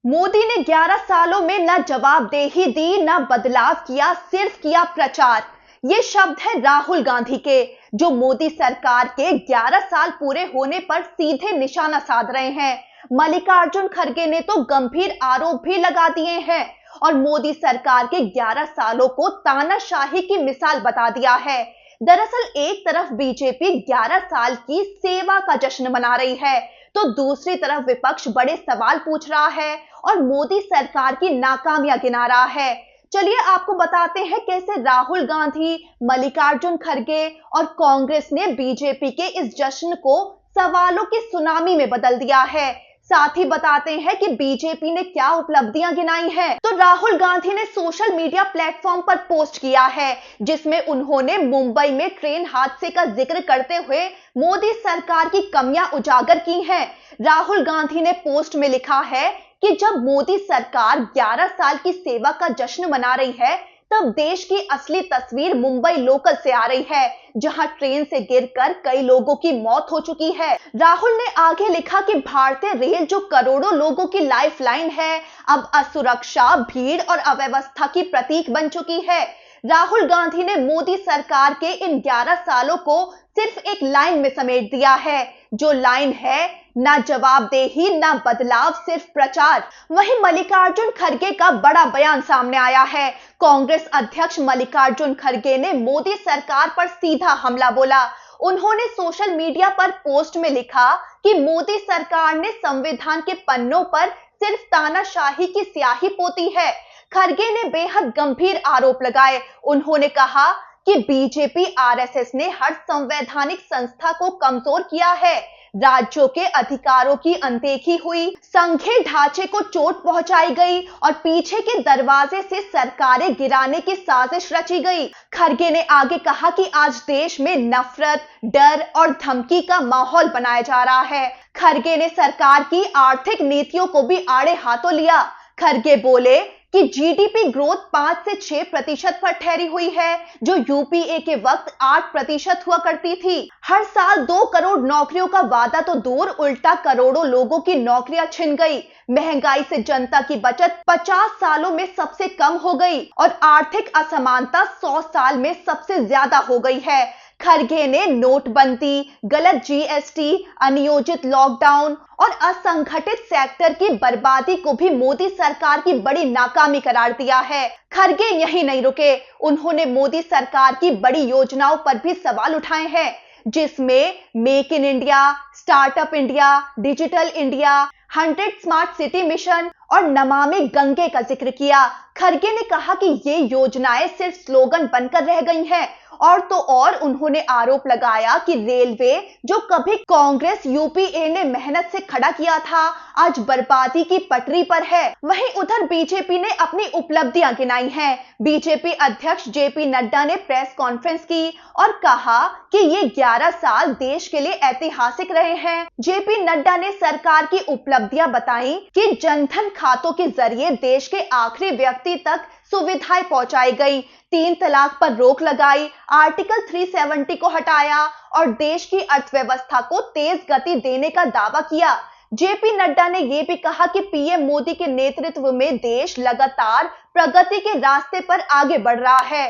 मोदी ने 11 सालों में न जवाबदेही दी न बदलाव किया, सिर्फ किया प्रचार। ये शब्द है राहुल गांधी के, जो मोदी सरकार के 11 साल पूरे होने पर सीधे निशाना साध रहे हैं। मल्लिकार्जुन खड़गे ने तो गंभीर आरोप भी लगा दिए हैं और मोदी सरकार के 11 सालों को तानाशाही की मिसाल बता दिया है। दरअसल एक तरफ बीजेपी 11 साल की सेवा का जश्न मना रही है, तो दूसरी तरफ विपक्ष बड़े सवाल पूछ रहा है और मोदी सरकार की नाकामियां गिना रहा है। चलिए आपको बताते हैं कैसे राहुल गांधी, मल्लिकार्जुन खड़गे और कांग्रेस ने बीजेपी के इस जश्न को सवालों की सुनामी में बदल दिया है। साथ ही बताते हैं कि बीजेपी ने क्या उपलब्धियां गिनाई हैं। तो राहुल गांधी ने सोशल मीडिया प्लेटफॉर्म पर पोस्ट किया है, जिसमें उन्होंने मुंबई में ट्रेन हादसे का जिक्र करते हुए मोदी सरकार की कमियां उजागर की हैं। राहुल गांधी ने पोस्ट में लिखा है कि जब मोदी सरकार 11 साल की सेवा का जश्न मना रही है, तब देश की असली तस्वीर मुंबई लोकल से आ रही है, जहां ट्रेन से गिरकर कई लोगों की मौत हो चुकी है। राहुल ने आगे लिखा कि भारतीय रेल, जो करोड़ों लोगों की लाइफलाइन है, अब असुरक्षा, भीड़ और अव्यवस्था की प्रतीक बन चुकी है। राहुल गांधी ने मोदी सरकार के इन 11 सालों को सिर्फ एक लाइन में समेट दिया है, जो लाइन है ना जवाबदेही ना बदलाव, सिर्फ प्रचार। वहीं मल्लिकार्जुन खड़गे का बड़ा बयान सामने आया है। कांग्रेस अध्यक्ष मल्लिकार्जुन खड़गे ने मोदी सरकार पर सीधा हमला बोला। उन्होंने सोशल मीडिया पर पोस्ट में लिखा कि मोदी सरकार ने संविधान के पन्नों पर सिर्फ तानाशाही की स्याही पोती है। खड़गे ने बेहद गंभीर आरोप लगाए। उन्होंने कहा कि बीजेपी आरएसएस ने हर संवैधानिक संस्था को कमजोर किया है, राज्यों के अधिकारों की अनदेखी हुई, संघीय ढांचे को चोट पहुंचाई गई और पीछे के दरवाजे से सरकारें गिराने की साजिश रची गई। खड़गे ने आगे कहा कि आज देश में नफरत, डर और धमकी का माहौल बनाया जा रहा है। खड़गे ने सरकार की आर्थिक नीतियों को भी आड़े हाथों लिया। खड़गे बोले कि जीडीपी ग्रोथ 5 से 6% पर ठहरी हुई है, जो यूपीए के वक्त 8% हुआ करती थी। हर साल 2 करोड़ नौकरियों का वादा तो दूर, उल्टा करोड़ों लोगों की नौकरियां छिन गई। महंगाई से जनता की बचत 50 सालों में सबसे कम हो गई और आर्थिक असमानता 100 साल में सबसे ज्यादा हो गई है। खड़गे ने नोटबंदी, गलत जीएसटी, अनियोजित लॉकडाउन और असंगठित सेक्टर की बर्बादी को भी मोदी सरकार की बड़ी नाकामी करार दिया है। खड़गे यहीं नहीं रुके, उन्होंने मोदी सरकार की बड़ी योजनाओं पर भी सवाल उठाए हैं, जिसमें make in India, startup India, digital India, 100 smart city mission और नमामि गंगे का जिक्र किया। खड़गे ने कहा कि ये योजनाएं सिर्फ स्लोगन बनकर रह गई हैं। और तो और उन्होंने आरोप लगाया कि रेलवे, जो कभी कांग्रेस यूपीए ने मेहनत से खड़ा किया था, आज बर्बादी की पटरी पर है। वहीं उधर बीजेपी ने अपनी उपलब्धियां गिनाई हैं। बीजेपी अध्यक्ष जेपी नड्डा ने प्रेस कॉन्फ्रेंस की और कहा कि ये 11 साल देश के लिए ऐतिहासिक रहे हैं। जेपी नड्डा ने सरकार की उपलब्धियां बताई कि जनधन खातों के जरिए देश के आखिरी व्यक्ति तक सुविधाएं पहुंचाई गई, 3 तलाक पर रोक लगाई, आर्टिकल 370 को हटाया और देश की अर्थव्यवस्था को तेज गति देने का दावा किया। जेपी नड्डा ने यह भी कहा कि पीएम मोदी के नेतृत्व में देश लगातार प्रगति के रास्ते पर आगे बढ़ रहा है।